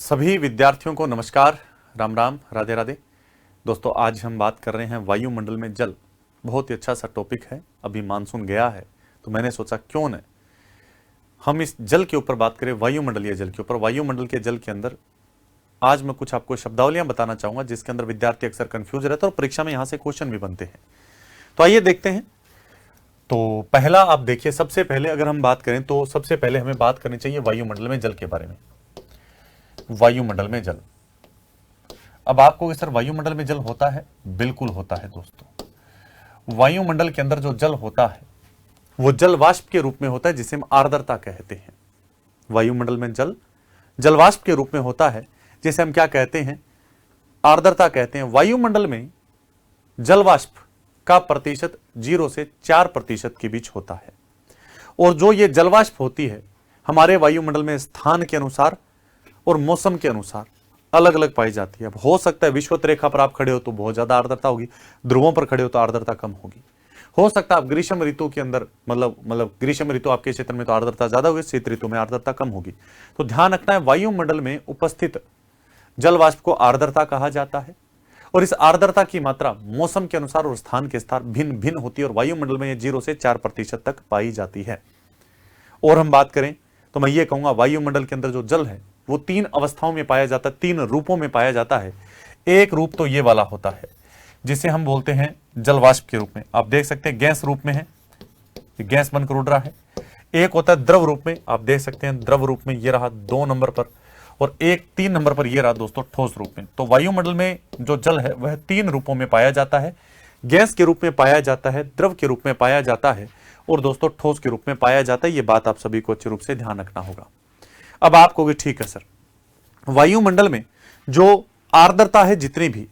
सभी विद्यार्थियों को नमस्कार, राम राम, राधे राधे। दोस्तों, आज हम बात कर रहे हैं वायुमंडल में जल। बहुत ही अच्छा सा टॉपिक है। अभी मानसून गया है तो मैंने सोचा क्यों न हम इस जल के ऊपर बात करें, वायुमंडलीय जल के ऊपर। वायुमंडल के जल के अंदर आज मैं कुछ आपको शब्दावलियां बताना चाहूंगा जिसके अंदर विद्यार्थी अक्सर कंफ्यूज रहते हैं और परीक्षा में यहां से क्वेश्चन भी बनते हैं। तो आइए देखते हैं। तो पहला आप देखिए, सबसे पहले अगर हम बात करें तो सबसे पहले हमें बात करनी चाहिए वायुमंडल में जल के बारे में। वायुमंडल में जल, अब आपको सर वायुमंडल में जल होता है? बिल्कुल होता है दोस्तों। वायुमंडल के अंदर जो जल होता है वो जल वाष्प के रूप में होता है जिसे हम आर्द्रता कहते हैं। वायुमंडल में जल जल वाष्प के रूप में होता है जिसे हम क्या कहते हैं? आर्द्रता कहते हैं। वायुमंडल में जल वाष्प का प्रतिशत 0 से 4% के बीच होता है और जो ये जल वाष्प होती है हमारे वायुमंडल में स्थान के अनुसार और मौसम के अनुसार अलग अलग पाई जाती है। अब हो सकता है विषुवत रेखा पर आप खड़े हो तो बहुत ज्यादा आर्द्रता होगी, ध्रुवों पर खड़े हो तो आर्द्रता कम होगी। हो सकता है आप ग्रीष्म ऋतु के अंदर मतलब ग्रीष्म ऋतु आपके क्षेत्र में तो आर्द्रता ज्यादा होगी, शीत ऋतु में आर्द्रता कम होगी। तो ध्यान रखना है, वायुमंडल में उपस्थित जल वाष्प को आर्द्रता कहा जाता है और इस आर्द्रता की मात्रा मौसम के अनुसार और स्थान के स्थान भिन्न भिन्न होती है और वायुमंडल में यह 0 से 4% तक पाई जाती है। और हम बात करें तो मैं ये कहूंगा वायुमंडल के अंदर जो जल है वो 3 अवस्थाओं में पाया जाता है, 3 रूपों में पाया जाता है। एक रूप तो ये वाला होता है जिसे हम बोलते हैं जल वाष्प के रूप में। आप देख सकते हैं गैस रूप में है, गैस बनकर उड़ रहा है। एक होता है द्रव रूप में, आप देख सकते हैं द्रव रूप में ये रहा 2 नंबर पर, और एक 3 नंबर पर ये रहा दोस्तों ठोस रूप में। तो वायुमंडल में जो जल है वह 3 रूपों में पाया जाता है। गैस के रूप में पाया जाता है, द्रव के रूप में पाया जाता है और दोस्तों ठोस के रूप में पाया जाता है। ये बात आप सभी को अच्छे रूप से ध्यान रखना होगा। अब आप कहोगे ठीक है सर, वायुमंडल में जो आर्द्रता है, जितनी भी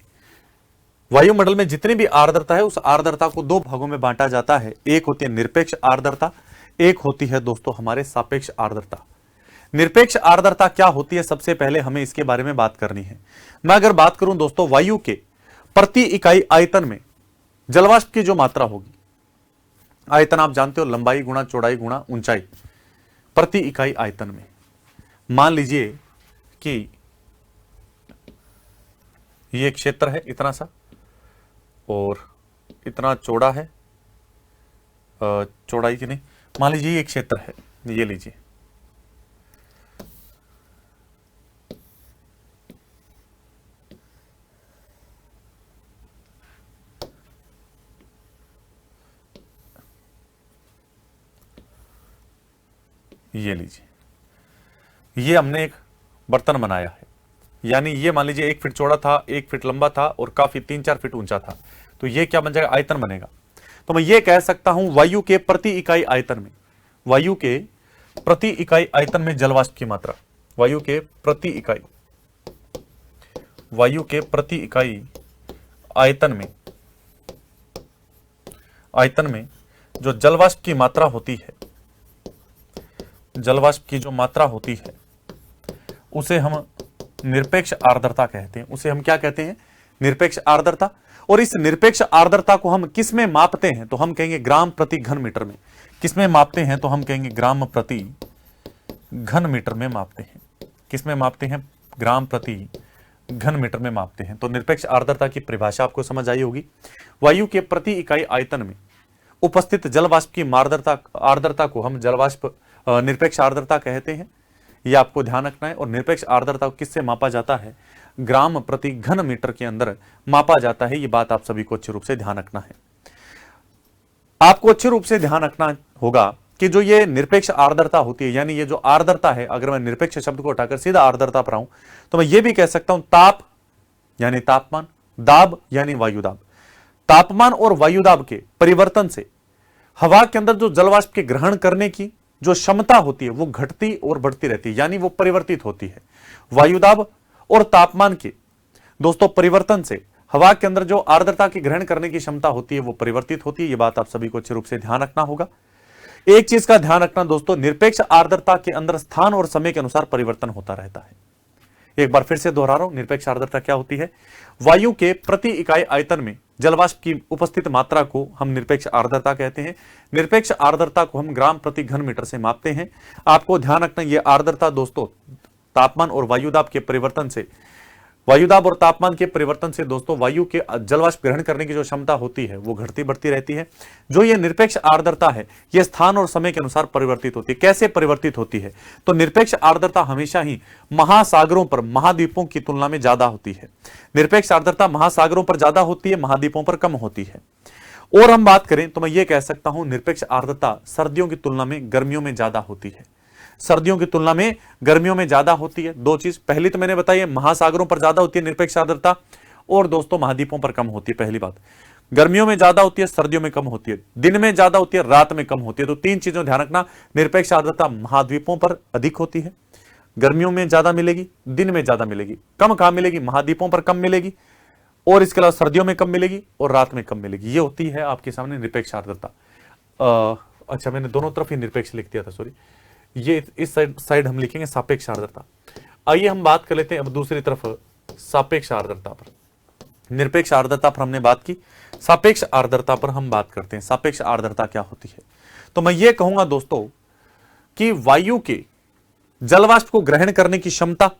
वायुमंडल में जितनी भी आर्द्रता है उस आर्द्रता को 2 भागों में बांटा जाता है। एक होती है निरपेक्ष आर्द्रता, एक होती है दोस्तों हमारे सापेक्ष आर्द्रता। निरपेक्ष आर्द्रता क्या होती है, सबसे पहले हमें इसके बारे में बात करनी है। मैं अगर बात करूं दोस्तों वायु के प्रति इकाई आयतन में जलवाष्प की जो मात्रा होगी, आयतन आप जानते हो लंबाई गुणा चौड़ाई गुणा ऊंचाई, प्रति इकाई आयतन में। मान लीजिए कि ये एक क्षेत्र है इतना सा और इतना चौड़ा है, चौड़ाई की नहीं, मान लीजिए ये एक क्षेत्र है, ये लीजिए, ये लीजिए, ये हमने एक बर्तन बनाया है। यानी ये मान लीजिए 1 फीट चौड़ा था, 1 फीट लंबा था और काफी 3-4 फीट ऊंचा था। तो ये क्या बन जाएगा? आयतन बनेगा। तो मैं ये कह सकता हूं वायु के प्रति इकाई आयतन में, वायु के प्रति इकाई आयतन में जलवाष्प की मात्रा, वायु के प्रति इकाई आयतन में जो जलवाष्प की मात्रा होती है, जलवाष्प की जो मात्रा होती है उसे हम निरपेक्ष आर्द्रता कहते हैं। उसे हम क्या कहते हैं? निरपेक्ष आर्द्रता। और इस निरपेक्ष आर्द्रता को हम किस में मापते हैं? तो हम कहेंगे ग्राम प्रति घन मीटर में। किस में मापते हैं? तो हम कहेंगे ग्राम प्रति घन मीटर में मापते हैं। किस में मापते हैं? ग्राम प्रति घन मीटर में मापते हैं। तो निरपेक्ष आर्द्रता की परिभाषा आपको समझ आई होगी। वायु के प्रति इकाई आयतन में उपस्थित जलवाष्प की आर्द्रता को हम जलवाष्प निरपेक्ष आर्द्रता कहते हैं। यह आपको ध्यान रखना है। और निरपेक्ष आर्द्रता को किससे मापा जाता है? ग्राम प्रति घन मीटर के अंदर मापा जाता है। यह बात आप सभी को अच्छे रूप से ध्यान रखना है। आपको अच्छे रूप से ध्यान रखना होगा कि जो ये निरपेक्ष आर्द्रता होती है, यानी ये जो आर्द्रता है, अगर मैं निरपेक्ष शब्द को हटाकर सीधा आर्द्रता पर आऊं तो मैं ये भी कह सकता हूं ताप यानी तापमान, दाब यानी वायुदाब। तापमान और वायुदाब के परिवर्तन से हवा के अंदर जो जलवाष्प के ग्रहण करने की जो क्षमता होती है वो घटती और बढ़ती रहती है, यानी वो परिवर्तित होती है। वायुदाब और तापमान के दोस्तों परिवर्तन से हवा के अंदर जो आर्द्रता की ग्रहण करने की क्षमता होती है वो परिवर्तित होती है। ये बात आप सभी को अच्छे रूप से ध्यान रखना होगा। एक चीज का ध्यान रखना दोस्तों, निरपेक्ष आर्द्रता के अंदर स्थान और समय के अनुसार परिवर्तन होता रहता है। एक बार फिर से दोहरा रहा हूं, निरपेक्ष आर्द्रता क्या होती है? वायु के प्रति इकाई आयतन में जलवाष्प की उपस्थित मात्रा को हम निरपेक्ष आर्द्रता कहते हैं। निरपेक्ष आर्द्रता को हम ग्राम प्रति घन मीटर से मापते हैं। आपको ध्यान रखना, यह आर्द्रता दोस्तों तापमान और वायुदाब के परिवर्तन से, वायुदाब और तापमान के परिवर्तन से दोस्तों वायु के जलवाष्प ग्रहण करने की जो क्षमता होती है वो घटती बढ़ती रहती है। जो ये निरपेक्ष आर्द्रता है ये स्थान और समय के अनुसार परिवर्तित होती है। कैसे परिवर्तित होती है? तो निरपेक्ष आर्द्रता हमेशा ही महासागरों पर महाद्वीपों की तुलना में ज्यादा होती है। निरपेक्ष आर्द्रता महासागरों पर ज्यादा होती है, महाद्वीपों पर कम होती है। और हम बात करें तो मैं ये कह सकता हूं निरपेक्ष आर्द्रता सर्दियों की तुलना में गर्मियों में ज्यादा होती है। सर्दियों की तुलना में गर्मियों में ज्यादा होती है। दो चीज, पहली तो मैंने बताई है महासागरों पर ज्यादा होती है निरपेक्ष आर्द्रता, और दोस्तों महाद्वीपों पर कम होती है। पहली बात, गर्मियों में ज्यादा होती है, सर्दियों में कम होती है, दिन में ज्यादा होती है, रात में कम होती है। तो तीन चीजों ध्यान रखना, निरपेक्ष आर्द्रता महाद्वीपों पर अधिक होती है, गर्मियों में ज्यादा मिलेगी, दिन में ज्यादा मिलेगी। कम कहां मिलेगी? महाद्वीपों पर कम मिलेगी, और इसके अलावा सर्दियों में कम मिलेगी और रात में कम मिलेगी। ये होती है आपके सामने निरपेक्ष आर्द्रता। अच्छा, मैंने दोनों तरफ ही निरपेक्ष लिख दिया था, सॉरी। ये इस साइड हम लिखेंगे सापेक्ष आर्द्रता। आइए हम बात कर लेते हैं अब दूसरी तरफ सापेक्ष आर्द्रता पर। निरपेक्ष आर्द्रता पर हमने बात की, सापेक्ष आर्द्रता पर हम बात करते हैं। सापेक्ष आर्द्रता क्या होती है? तो मैं ये कहूंगा दोस्तों कि वायु के जलवाष्प को ग्रहण करने की क्षमता,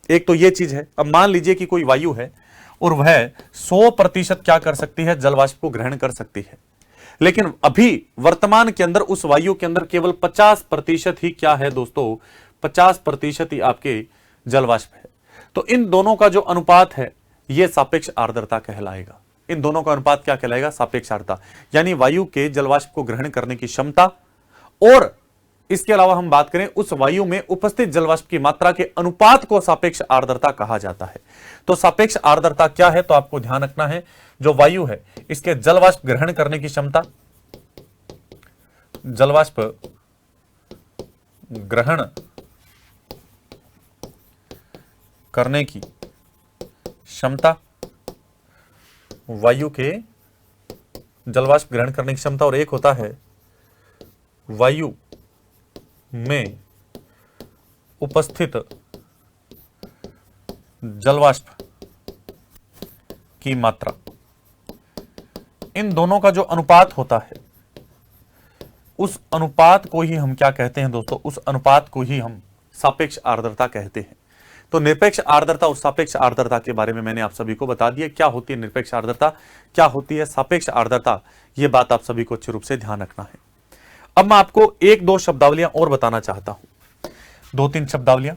एक तो ये चीज है। अब मान लीजिए कि कोई वायु है और वह 100% क्या कर सकती है? जलवाष्प को ग्रहण कर सकती है, लेकिन अभी वर्तमान के अंदर उस वायु के अंदर केवल 50% ही क्या है दोस्तों? 50% ही आपके जलवाष्प है। तो इन दोनों का जो अनुपात है यह सापेक्ष आर्द्रता कहलाएगा। इन दोनों का अनुपात क्या कहलाएगा? सापेक्ष आर्द्रता। यानी वायु के जलवाष्प को ग्रहण करने की क्षमता, और इसके अलावा हम बात करें उस वायु में उपस्थित जलवाष्प की मात्रा के अनुपात को सापेक्ष आर्द्रता कहा जाता है। तो सापेक्ष आर्द्रता क्या है? तो आपको ध्यान रखना है, जो वायु है इसके जलवाष्प ग्रहण करने की क्षमता, जलवाष्प ग्रहण करने की क्षमता, वायु के जलवाष्प ग्रहण करने की क्षमता, और एक होता है वायु में उपस्थित जलवाष्प की मात्रा। इन दोनों का जो अनुपात होता है उस अनुपात को ही हम क्या कहते हैं दोस्तों? उस अनुपात को ही हम सापेक्ष आर्द्रता कहते हैं। तो निरपेक्ष आर्द्रता और सापेक्ष आर्द्रता के बारे में मैंने आप सभी को बता दिया। क्या होती है निरपेक्ष आर्द्रता, क्या होती है सापेक्ष आर्द्रता, यह बात आप सभी को अच्छे रूप से ध्यान रखना है। अब मैं आपको एक दो शब्दावलियां और बताना चाहता हूं, दो तीन शब्दावलियां।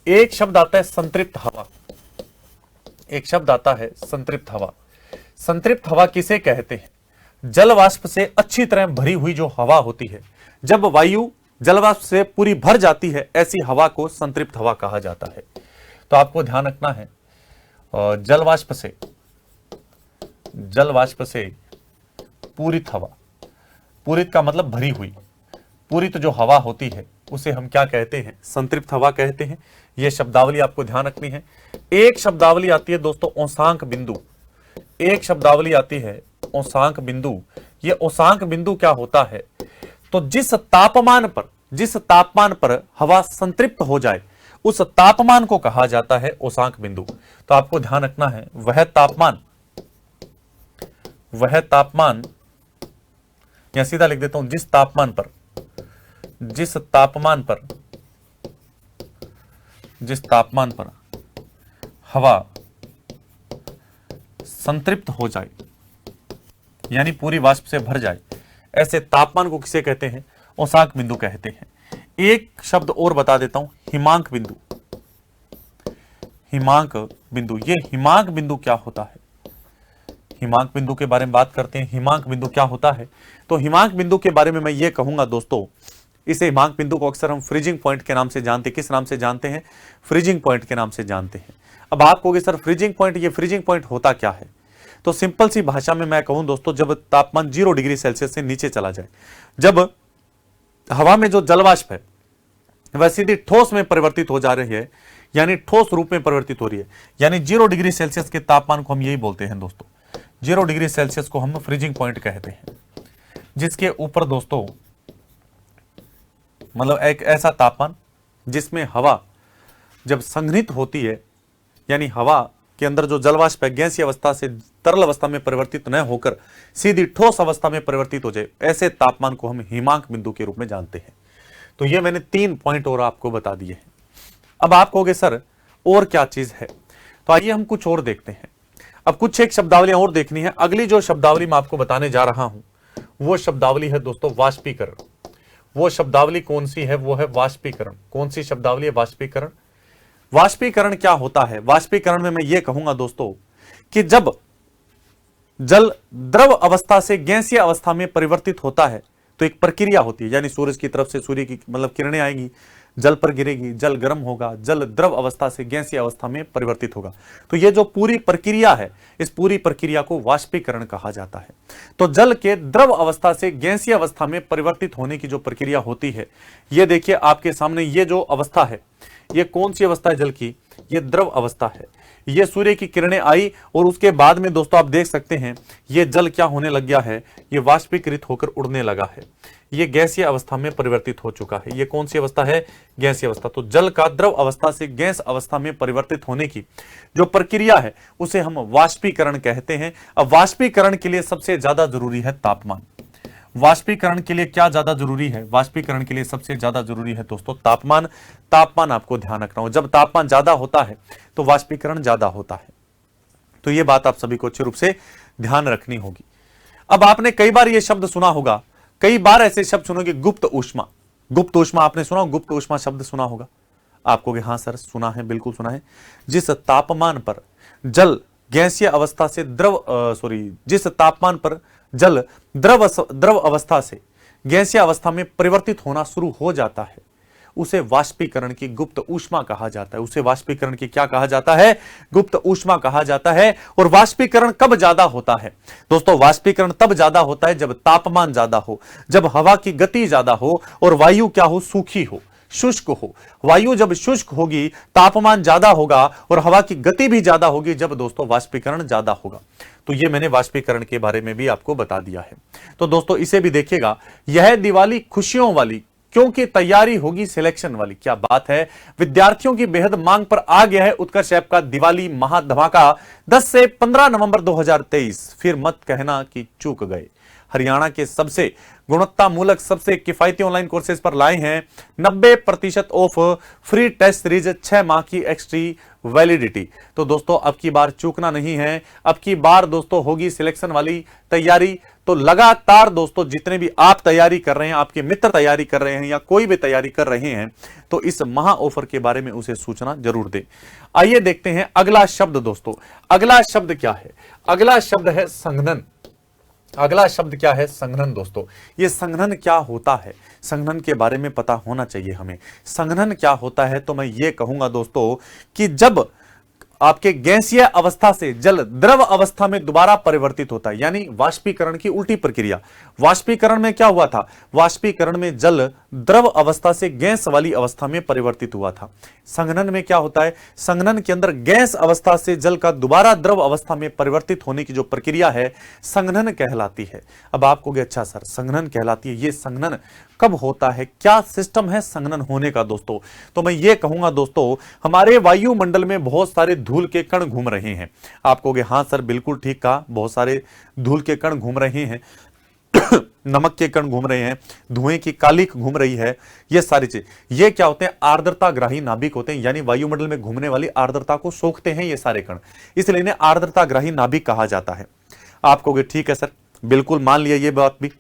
एक शब्द आता है संतृप्त हवा, एक शब्द आता है संतृप्त हवा। संतृप्त हवा किसे कहते हैं? जलवाष्प से अच्छी तरह भरी हुई जो हवा होती है, जब वायु जलवाष्प से पूरी भर जाती है, ऐसी हवा को संतृप्त हवा कहा जाता है। तो आपको ध्यान रखना है, जलवाष्प से पूरित हवा, पूरित का मतलब भरी हुई, पूरित जो हवा होती है उसे हम क्या कहते हैं? संतृप्त हवा कहते हैं। यह शब्दावली आपको ध्यान रखनी है। एक शब्दावली आती है दोस्तों औसांक बिंदु, एक शब्दावली आती है औसांक बिंदु। यह औसांक बिंदु क्या होता है? तो जिस तापमान पर हवा संतृप्त हो जाए उस तापमान को कहा जाता है औसांक बिंदु। तो आपको ध्यान रखना है, वह तापमान या सीधा लिख देता हूं, जिस तापमान पर हवा संतृप्त हो जाए यानी पूरी वाष्प से भर जाए, ऐसे तापमान को किसे कहते हैं? औसांक बिंदु कहते हैं। एक शब्द और बता देता हूं, हिमांक बिंदु। हिमांक बिंदु, ये हिमांक बिंदु क्या होता है? हिमांक बिंदु के बारे में बात करते हैं। हिमांक बिंदु क्या होता है? तो हिमांक बिंदु के बारे में मैं ये कहूंगा दोस्तों, इसे हिमांक बिंदु को अक्सर हम फ्रीजिंग पॉइंट के नाम से जानते हैं। किस नाम से जानते हैं? फ्रीजिंग पॉइंट के नाम से जानते हैं। अब आप कहोगे सर फ्रीजिंग पॉइंट, ये फ्रीजिंग पॉइंट होता क्या है? तो सिंपल सी भाषा में मैं कहूं दोस्तों, जब तापमान 0 डिग्री सेल्सियस से नीचे चला जाए, जब हवा में जो जलवाष्प है वह सीधी ठोस में परिवर्तित हो जा रही है, यानी ठोस रूप में परिवर्तित हो रही है, यानी 0 डिग्री सेल्सियस के तापमान को हम यही बोलते हैं दोस्तों। 0 डिग्री सेल्सियस को हम फ्रीजिंग पॉइंट कहते हैं, जिसके ऊपर दोस्तों मतलब एक ऐसा तापमान जिसमें हवा जब संघनित होती है, यानी हवा के अंदर जो जलवाष्प है गैसीय अवस्था से तरल अवस्था में परिवर्तित न होकर सीधी ठोस अवस्था में परिवर्तित हो जाए, ऐसे तापमान को हम हिमांक बिंदु के रूप में जानते हैं। तो ये मैंने 3 पॉइंट और आपको बता दिए हैं। अब आप कहोगे सर और क्या चीज है, तो आइए हम कुछ और देखते हैं। अब कुछ एक शब्दावलियां और देखनी है। अगली जो शब्दावली मैं आपको बताने जा रहा हूं वो शब्दावली है दोस्तों वाष्पीकरण। वो शब्दावली कौन सी है, वो है वाष्पीकरण। कौन सी शब्दावली है, वाष्पीकरण। वाष्पीकरण क्या होता है, वाष्पीकरण में मैं ये कहूंगा दोस्तों कि जब जल द्रव अवस्था से गैसीय अवस्था में परिवर्तित होता है तो एक प्रक्रिया होती है, यानी सूरज की तरफ से सूर्य की किरणें आएंगी, जल पर गिरेगी, जल गर्म होगा, जल द्रव अवस्था से गैसीय अवस्था में परिवर्तित होगा। तो ये जो पूरी प्रक्रिया है, इस पूरी प्रक्रिया को वाष्पीकरण कहा जाता है। तो जल के द्रव अवस्था से गैसीय अवस्था में परिवर्तित होने की जो प्रक्रिया होती है, ये देखिए आपके सामने ये जो अवस्था है, ये कौन सी अवस्था है जल की, ये द्रव अवस्था है। ये सूर्य की किरणें आई और उसके बाद में दोस्तों आप देख सकते हैं ये जल क्या होने लग गया है, ये वाष्पीकृत होकर उड़ने लगा है, ये गैसीय अवस्था में परिवर्तित हो चुका है। ये कौन सी अवस्था है, गैसीय अवस्था। तो जल का द्रव अवस्था से गैस अवस्था में परिवर्तित होने की जो प्रक्रिया है उसे हम वाष्पीकरण कहते हैं। अब वाष्पीकरण के लिए सबसे ज्यादा जरूरी है तापमान। वाष्पीकरण के लिए क्या ज्यादा जरूरी है, वाष्पीकरण के लिए सबसे ज्यादा जरूरी है दोस्तों तापमान। तापमान आपको ध्यान रखना हो, जब तापमान ज्यादा होता है तो वाष्पीकरण ज्यादा होता है। तो यह बात आप सभी को अच्छे रूप से ध्यान रखनी होगी। अब आपने कई बार यह शब्द सुना होगा, कई बार ऐसे शब्द सुनोगे, गुप्त ऊष्मा। गुप्त ऊष्मा आपने सुना, गुप्त ऊष्मा शब्द सुना होगा। आपको हाँ सर सुना है, बिल्कुल सुना है। जिस तापमान पर जल गैसीय अवस्था से जिस तापमान पर जल द्रव अवस्था से गैसीय अवस्था में परिवर्तित होना शुरू हो जाता है उसे वाष्पीकरण की गुप्त ऊष्मा कहा जाता है। उसे वाष्पीकरण की क्या कहा जाता है, गुप्त ऊष्मा कहा जाता है। और वाष्पीकरण कब ज्यादा होता है दोस्तों, वाष्पीकरण तब ज्यादा होता है जब तापमान ज्यादा हो, जब हवा की गति ज्यादा हो और वायु क्या हो, सूखी हो, शुष्क हो। वायु जब शुष्क होगी, तापमान ज्यादा होगा और हवा की गति भी ज्यादा होगी, जब दोस्तों वाष्पीकरण ज्यादा होगा। तो ये मैंने वाष्पीकरण के बारे में भी आपको बता दिया है। तो दोस्तों इसे भी देखिएगा, यह दिवाली खुशियों वाली क्योंकि तैयारी होगी सिलेक्शन वाली। क्या बात है, विद्यार्थियों की बेहद मांग पर आ गया है उत्कर्ष ऐप का दिवाली महाधमाका 10 से 15 नवंबर 2023। फिर मत कहना कि चूक गए। हरियाणा के सबसे गुणवत्ता मूलक सबसे किफायती ऑनलाइन कोर्सेज पर लाए हैं 90% ऑफ, फ्री टेस्ट सीरीज, 6 माह की एक्स्ट्रा वैलिडिटी। तो दोस्तों अब की बार चूकना नहीं है, अब की बार दोस्तों होगी सिलेक्शन वाली तैयारी। तो लगातार दोस्तों जितने भी आप तैयारी कर रहे हैं, आपके मित्र तैयारी कर रहे हैं या कोई भी तैयारी कर रहे हैं, तो इस महा ऑफर के बारे में उसे सूचना जरूर दें। आइए देखते हैं अगला शब्द दोस्तों। अगला शब्द क्या है, अगला शब्द है संघनन। अगला शब्द क्या है, संघनन। दोस्तों ये संघनन क्या होता है, संघनन के बारे में पता होना चाहिए हमें। संघनन क्या होता है, तो मैं ये कहूंगा दोस्तों कि जब आपके गैसीय अवस्था से जल द्रव अवस्था में दोबारा परिवर्तित होता है, यानी वाष्पीकरण की उल्टी प्रक्रिया। वाष्पीकरण में क्या हुआ था, वाष्पीकरण में जल द्रव अवस्था से गैस वाली अवस्था में परिवर्तित हुआ था। संघनन में क्या होता है, संघनन के अंदर गैस अवस्था से जल का दोबारा द्रव अवस्था में परिवर्तित होने की जो प्रक्रिया है संघनन कहलाती है। अब आपको अच्छा सर संघनन कहलाती है, ये संघनन कब होता है, क्या सिस्टम है संघनन होने का दोस्तों। तो मैं ये कहूंगा दोस्तों, हमारे वायुमंडल में बहुत सारे धूल के कण घूम रहे हैं। आप कहोगे हाँ सर बिल्कुल ठीक कहा, बहुत सारे धूल के कण घूम रहे हैं नमक के कण घूम रहे हैं, धुएं की कालिक घूम रही है, ये सारी चीज। ये क्या होते हैं, आर्द्रताग्राही नाभिक होते हैं, यानी वायुमंडल में घूमने वाली आर्द्रता को सोखते हैं ये सारे कण, इसलिए इन्हें आर्द्रताग्राही नाभिक कहा जाता है। आप कहोगे ठीक है सर, बिल्कुल मान लिया ये बात भी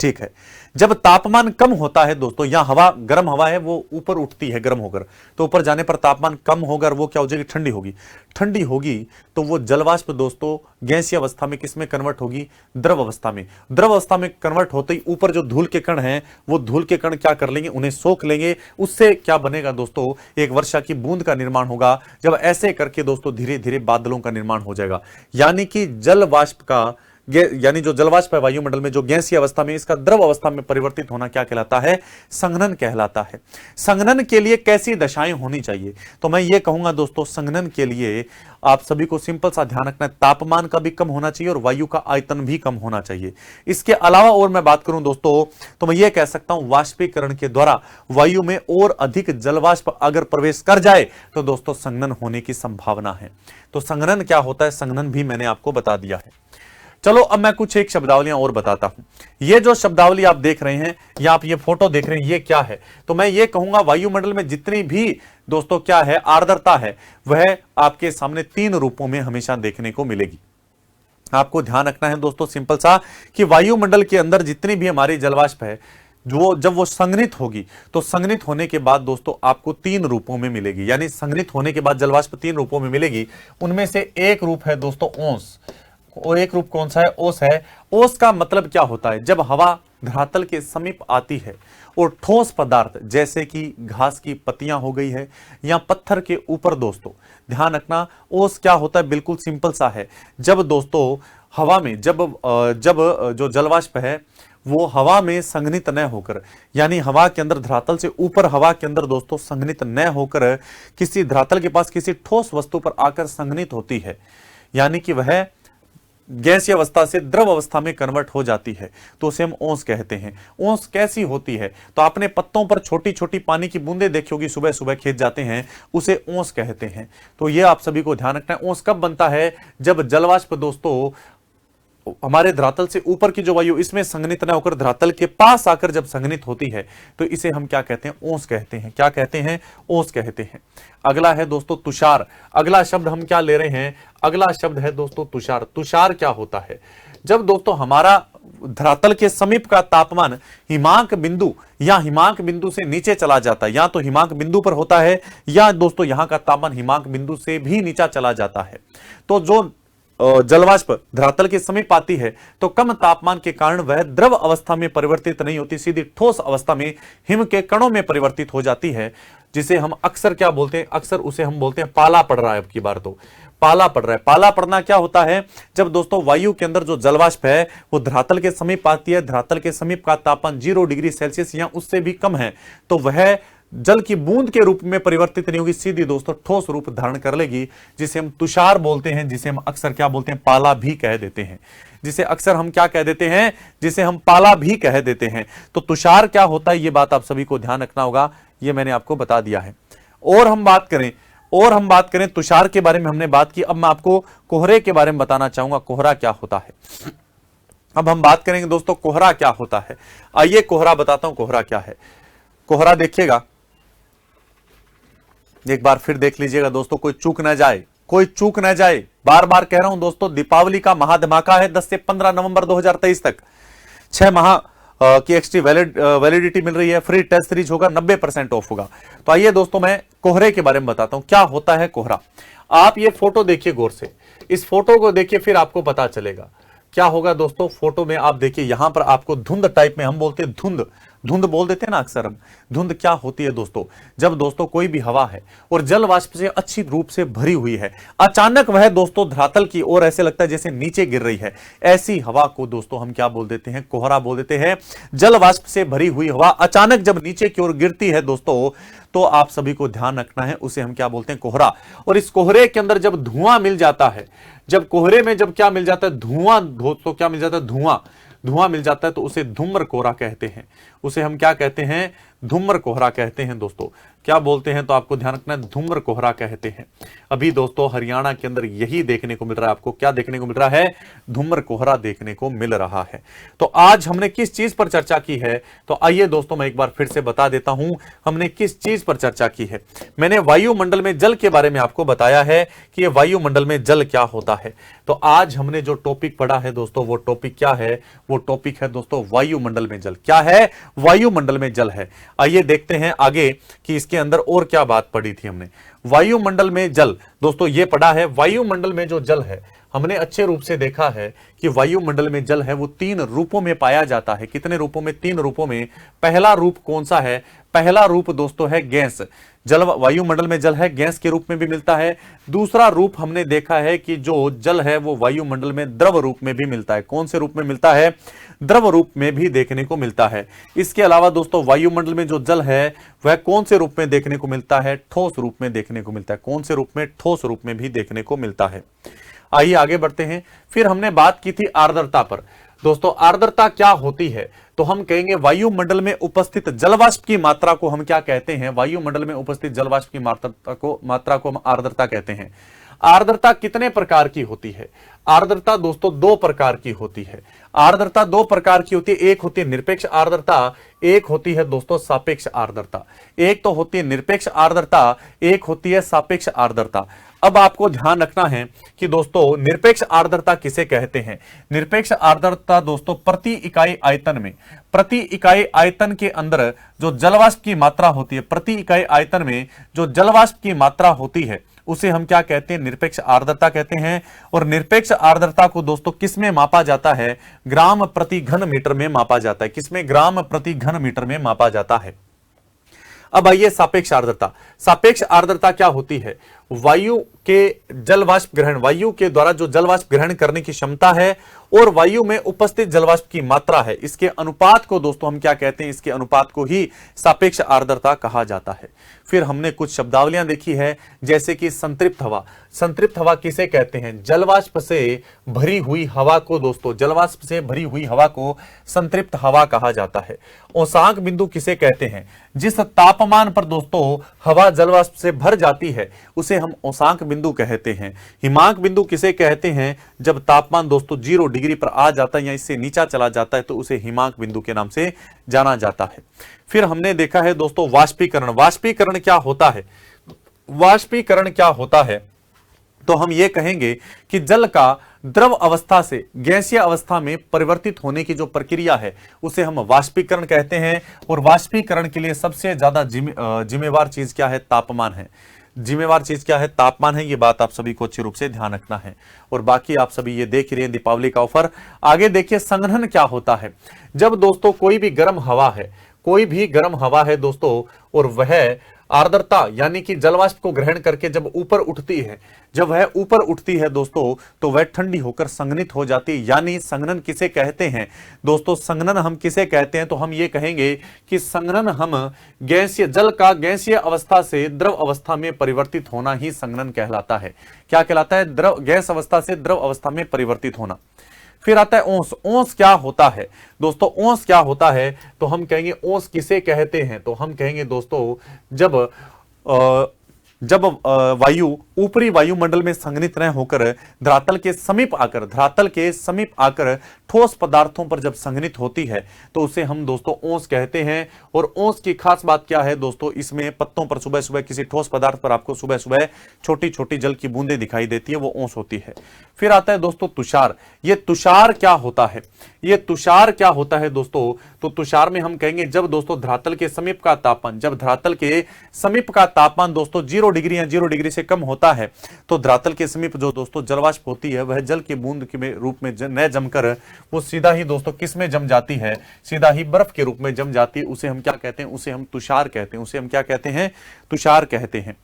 ठीक है। जब तापमान कम होता है दोस्तों, यहां हवा गर्म हवा है वो ऊपर उठती है गर्म होकर, तो ऊपर जाने पर तापमान कम होकर वो क्या हो जाएगी, ठंडी होगी। ठंडी होगी तो वो जलवाष्प दोस्तों गैसीय अवस्था में किस में कन्वर्ट होगी, द्रव अवस्था में। द्रव अवस्था में कन्वर्ट होते ही ऊपर जो धूल के कण हैं वो धूल के कण क्या कर लेंगे, उन्हें सोख लेंगे। उससे क्या बनेगा दोस्तों, एक वर्षा की बूंद का निर्माण होगा। जब ऐसे करके दोस्तों धीरे धीरे बादलों का निर्माण हो जाएगा, यानी कि जल वाष्प का यानी जो जलवाष्प है वायुमंडल में जो गैसीय अवस्था में, इसका द्रव अवस्था में परिवर्तित होना क्या कहलाता है, संघनन कहलाता है। संघनन के लिए कैसी दशाएं होनी चाहिए, तो मैं ये कहूंगा दोस्तों संघनन के लिए आप सभी को सिंपल सा ध्यान रखना है, तापमान का भी कम होना चाहिए और वायु का आयतन भी कम होना चाहिए। इसके अलावा और मैं बात करूं दोस्तों तो मैं ये कह सकता हूं वाष्पीकरण के द्वारा वायु में और अधिक जलवाष्प अगर प्रवेश कर जाए तो दोस्तों संघनन होने की संभावना है। तो संघनन क्या होता है, संघनन भी मैंने आपको बता दिया है। चलो अब मैं कुछ एक शब्दावलियां और बताता हूं। ये जो शब्दावली आप देख रहे हैं या आप ये फोटो देख रहे हैं, ये क्या है? तो मैं ये कहूंगा वायुमंडल में जितनी भी दोस्तों क्या है आर्द्रता है, वह आपके सामने 3 रूपों में हमेशा देखने को मिलेगी। आपको ध्यान रखना है दोस्तों सिंपल सा कि वायुमंडल के अंदर जितनी भी हमारी जलवाष्प है, जो जब वो संघनित होगी तो संघनित होने के बाद दोस्तों आपको 3 रूपों में मिलेगी। यानी संघनित होने के बाद जलवाष्प 3 रूपों में मिलेगी। उनमें से एक रूप है दोस्तों ओस, और एक रूप कौन सा है? ओस है। ओस का मतलब क्या होता है? जब हवा धरातल के समीप आती है और ठोस पदार्थ जैसे कि घास की पत्तियां हो गई है या पत्थर के ऊपर, दोस्तों ध्यान रखना ओस क्या होता है, बिल्कुल सिंपल सा है। जब दोस्तों हवा में जब जो जलवाष्प है वो हवा में संघनित न होकर, यानी हवा के अंदर धरातल से ऊपर हवा के अंदर दोस्तों संघनित न होकर किसी धरातल के पास किसी ठोस वस्तु पर आकर संघनित होती है, यानी कि वह गैसीय अवस्था से द्रव अवस्था में कन्वर्ट हो जाती है, तो उसे हम ओस कहते हैं। ओस कैसी होती है? तो आपने पत्तों पर छोटी छोटी पानी की बूंदें देखी होगी, सुबह सुबह खेत जाते हैं, उसे ओस कहते हैं। तो ये आप सभी को ध्यान रखना है। ओस कब बनता है? जब जलवाष्प दोस्तों हमारे धरातल से ऊपर की जो वायु इसमें संघनित न होकर धरातल के पास आकर जब संघनित होती है तो इसे हम क्या कहते हैं? ओस कहते हैं। क्या कहते हैं? ओस कहते हैं। अगला है दोस्तों तुषार। अगला शब्द हम क्या ले रहे हैं? अगला शब्द है दोस्तों तुषार। तुषार क्या होता है? जब दोस्तों हमारा धरातल के समीप का तापमान हिमांक बिंदु या हिमांक बिंदु से नीचे चला जाता है, या तो हिमांक बिंदु पर होता है या दोस्तों यहां का तापमान हिमांक बिंदु से भी नीचा चला जाता है, तो जो जलवाष्प धरातल के समीप आती है तो कम तापमान के कारण वह द्रव अवस्था में परिवर्तित नहीं होती, सीधी ठोस अवस्था में हिम के कणों में परिवर्तित हो जाती है, जिसे हम अक्सर क्या बोलते हैं? अक्सर उसे हम बोलते हैं पाला पड़ रहा है। अब की बार तो पाला पड़ रहा है। पाला पड़ना क्या होता है? जब दोस्तों वायु के अंदर जो जलवाष्प है वो धरातल के समीप आती है, धरातल के समीप का तापमान 0 डिग्री सेल्सियस या उससे भी कम है, तो वह जल की बूंद के रूप में परिवर्तित नहीं होगी, सीधी दोस्तों ठोस रूप धारण कर लेगी, जिसे हम तुषार बोलते हैं, जिसे हम अक्सर क्या बोलते हैं? पाला भी कह देते हैं। जिसे अक्सर हम क्या कह देते हैं? जिसे हम पाला भी कह देते हैं। तो तुषार क्या होता है, ये बात आप सभी को ध्यान रखना होगा, ये मैंने आपको बता दिया है। और हम बात करें तुषार के बारे में हमने बात की। अब मैं आपको कोहरे के बारे में बताना चाहूंगा, कोहरा क्या होता है। अब हम बात करेंगे दोस्तों कोहरा क्या होता है। आइए कोहरा बताता हूं कोहरा क्या है। कोहरा देखिएगा, एक बार फिर देख लीजिएगा दोस्तों, कोई चूक ना जाए, कोई चूक ना जाए। बार बार कह रहा हूं दोस्तों, दीपावली का महाधमाका है 10 से 15 नवंबर 2023 तक। 6 माह की एक्सट्री वैलिडिटी मिल रही है, फ्री टेस्ट सीरीज होगा, 90% ऑफ होगा। तो आइए दोस्तों मैं कोहरे के बारे में बताता हूं क्या होता है कोहरा। आप ये फोटो देखिए गौर से, इस फोटो को देखिए, फिर आपको पता चलेगा क्या होगा दोस्तों। फोटो में आप देखिए, यहां पर आपको धुंध टाइप में, हम बोलते हैं धुंध, धुंध बोल देते हैं ना अक्सर हम। धुंध क्या होती है दोस्तों? जब दोस्तों कोई भी हवा है और जल वाष्प से अच्छी रूप से भरी हुई है, अचानक वह दोस्तों धरातल की ओर ऐसे लगता है जैसे नीचे गिर रही है, ऐसी हवा को दोस्तों हम क्या बोल देते हैं? कोहरा बोल देते हैं। जल वाष्प से भरी हुई हवा अचानक जब नीचे की ओर गिरती है दोस्तों, तो आप सभी को ध्यान रखना है, उसे हम क्या बोलते हैं? कोहरा। और इस कोहरे के अंदर जब धुआं मिल जाता है, जब कोहरे में जब क्या मिल जाता है? धुआं दोस्तों, क्या मिल जाता है? धुआं मिल जाता है, तो उसे धूम्र कोहरा कहते हैं। उसे हम क्या कहते हैं? धूम्र कोहरा कहते हैं दोस्तों। क्या बोलते हैं? तो आपको ध्यान रखना है, धूम्र कोहरा कहते हैं। अभी दोस्तों हरियाणा के अंदर यही देखने को मिल रहा है। आपको क्या देखने को मिल रहा है? धूम्र कोहरा देखने को मिल रहा है। तो आज हमने किस चीज पर चर्चा की है? तो आइए दोस्तों मैं एक बार फिर से बता देता हूं, हमने किस चीज पर चर्चा की है। मैंने वायुमंडल में जल के बारे में आपको बताया है कि ये वायुमंडल में जल क्या होता है। तो आज हमने जो टॉपिक पढ़ा है दोस्तों, वो टॉपिक क्या है? वो टॉपिक है दोस्तों वायुमंडल में जल। क्या है? वायुमंडल में जल है। आइए देखते हैं आगे कि इसके अंदर और क्या बात पढ़ी थी हमने। वायुमंडल में जल दोस्तों ये पढ़ा है, वायुमंडल में जो जल है हमने अच्छे रूप से देखा है कि वायुमंडल में जल है वो 3 रूपों में पाया जाता है। कितने रूपों में? 3 रूपों में। पहला रूप कौन सा है? पहला रूप दोस्तों है गैस। जल वायुमंडल में जल है, गैस के रूप में भी मिलता है। दूसरा रूप हमने देखा है कि जो जल है वो वायुमंडल में द्रव रूप में भी मिलता है। कौन से रूप में मिलता है? द्रव रूप में भी देखने को मिलता है। इसके अलावा दोस्तों वायुमंडल में जो जल है वह कौन से रूप में देखने को मिलता है? ठोस रूप में देखने को मिलता है। कौन से रूप में? ठोस रूप में भी देखने को मिलता है। आइए आगे बढ़ते हैं। फिर हमने बात की थी आर्द्रता पर। दोस्तों आर्द्रता क्या होती है? तो हम कहेंगे वायुमंडल में उपस्थित जलवाष्प की मात्रा को हम क्या कहते हैं? वायुमंडल में उपस्थित जलवाष्प की मात्रा को हम आर्द्रता कहते हैं। आर्द्रता कितने प्रकार की होती है? आर्द्रता दोस्तों दो प्रकार की होती है। आर्द्रता दो प्रकार की होती है, एक होती है निरपेक्ष आर्द्रता, एक होती है दोस्तों सापेक्ष आर्द्रता। एक तो होती है निरपेक्ष आर्द्रता, एक होती है सापेक्ष आर्द्रता। अब आपको ध्यान रखना है कि दोस्तों निरपेक्ष आर्द्रता किसे कहते हैं। निरपेक्ष आर्द्रता दोस्तों प्रति इकाई आयतन में, प्रति इकाई आयतन के अंदर जो जलवाष्प की मात्रा होती है, प्रति इकाई आयतन में जो जलवाष्प की मात्रा होती है उसे हम क्या कहते हैं, निरपेक्ष आर्द्रता कहते हैं। और निरपेक्ष आर्द्रता को दोस्तों किस में मापा जाता है, ग्राम प्रति घन मीटर में मापा जाता है। किसमें, ग्राम प्रति घन मीटर में मापा जाता है। अब आइए सापेक्ष आर्द्रता। सापेक्ष आर्द्रता क्या होती है, वायु के जलवाष्प ग्रहण, वायु के द्वारा जो जलवाष्प ग्रहण करने की क्षमता है और वायु में उपस्थित जलवाष्प की मात्रा है, इसके अनुपात को दोस्तों हम क्या कहते हैं, इसके अनुपात को ही सापेक्ष आर्द्रता कहा जाता है। फिर हमने कुछ शब्दावलियां देखी है, जैसे कि संतृप्त हवा। संतृप्त हवा किसे कहते हैं, जलवाष्प से भरी हुई हवा को दोस्तों, जलवाष्प से भरी हुई हवा को संतृप्त हवा कहा जाता है। औसांक बिंदु किसे कहते हैं, जिस तापमान पर दोस्तों हवा जलवाष्प से भर जाती है उसे हम औसांक बिंदु कहते हैं। हिमांक बिंदु किसे कहते हैं, जब तापमान दोस्तों 0 डिग्री पर आ जाता है या इससे नीचा चला जाता है तो उसे हिमांक बिंदु के नाम से जाना जाता है। फिर हमने देखा है दोस्तों वाष्पीकरण। वाष्पीकरण क्या होता है, वाष्पीकरण क्या होता है, तो हम ये कहेंगे कि जल का द्रव अवस्था से गैसीय अवस्था में परिवर्तित होने की जो प्रक्रिया है उसे हम वाष्पीकरण कहते हैं। और वाष्पीकरण के लिए सबसे ज्यादा जिम्मेवार चीज क्या है, तापमान है। जिम्मेवार चीज क्या है, तापमान है। ये बात आप सभी को अच्छे रूप से ध्यान रखना है। और बाकी आप सभी ये देख रहे हैं दीपावली का ऑफर। आगे देखिए संघनन क्या होता है। जब दोस्तों कोई भी गर्म हवा है, कोई भी गर्म हवा है दोस्तों, और वह आर्द्रता यानी कि जलवाष्प को ग्रहण करके जब ऊपर उठती है, जब वह ऊपर उठती है दोस्तों, तो वह ठंडी होकर संघनित हो जाती है। यानी संघनन किसे कहते हैं दोस्तों, संघनन हम किसे कहते हैं, तो हम ये कहेंगे कि संघनन हम गैसीय, जल का गैसीय अवस्था से द्रव अवस्था में परिवर्तित होना ही संघनन कहलाता है। क्या कहलाता है, द्रव, गैस अवस्था से द्रव अवस्था में परिवर्तित होना। फिर आता है ओस। ओस क्या होता है दोस्तों, ओस क्या होता है, तो हम कहेंगे ओस किसे कहते हैं, तो हम कहेंगे दोस्तों जब वायु ऊपरी वायुमंडल में संघनित न होकर धरातल के समीप आकर, धरातल के समीप आकर ठोस पदार्थों पर जब संघनित होती है तो उसे हम दोस्तों ओस कहते हैं। और ओस की खास बात क्या है दोस्तों, इसमें पत्तों पर सुबह सुबह, किसी ठोस पदार्थ पर आपको सुबह सुबह छोटी छोटी जल की बूंदें दिखाई देती है, वो ओस होती है। फिर आता है दोस्तों तुषार। ये तुषार क्या होता है, ये तुषार क्या होता है दोस्तों, तो तुषार में हम कहेंगे जब दोस्तों धरातल के समीप का तापमान, जब धरातल के समीप का तापमान दोस्तों 0 डिग्री या 0 डिग्री से कम होता है तो धरातल के समीप जो दोस्तों जलवाष्प होती है वह जल की बूंद के रूप में न जमकर वो सीधा ही दोस्तों किस में जम जाती है, सीधा ही बर्फ के रूप में जम जाती है। उसे हम क्या कहते हैं, उसे हम तुषार कहते हैं। उसे हम क्या कहते हैं, तुषार कहते हैं।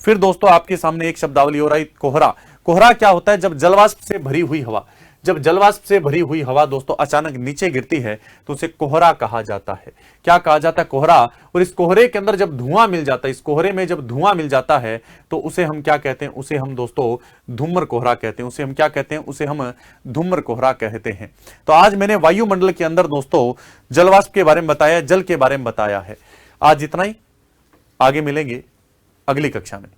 फिर दोस्तों आपके सामने एक शब्दावली हो रहा है, कोहरा। कोहरा क्या होता है, जब जलवाष्प से भरी हुई हवा, जब जलवाष्प से भरी हुई हवा दोस्तों अचानक नीचे गिरती है तो उसे कोहरा कहा जाता है। क्या कहा जाता है, कोहरा। और इस कोहरे के अंदर जब धुआं मिल जाता है, इस कोहरे में जब धुआं मिल जाता है तो उसे हम क्या कहते हैं, उसे हम दोस्तों धूम्र कोहरा कहते हैं। उसे हम क्या कहते हैं, उसे हम धूम्र कोहरा कहते हैं। तो आज मैंने वायुमंडल के अंदर दोस्तों जलवाष्प के बारे में बताया, जल के बारे में बताया है। आज इतना ही, आगे मिलेंगे अगली कक्षा में।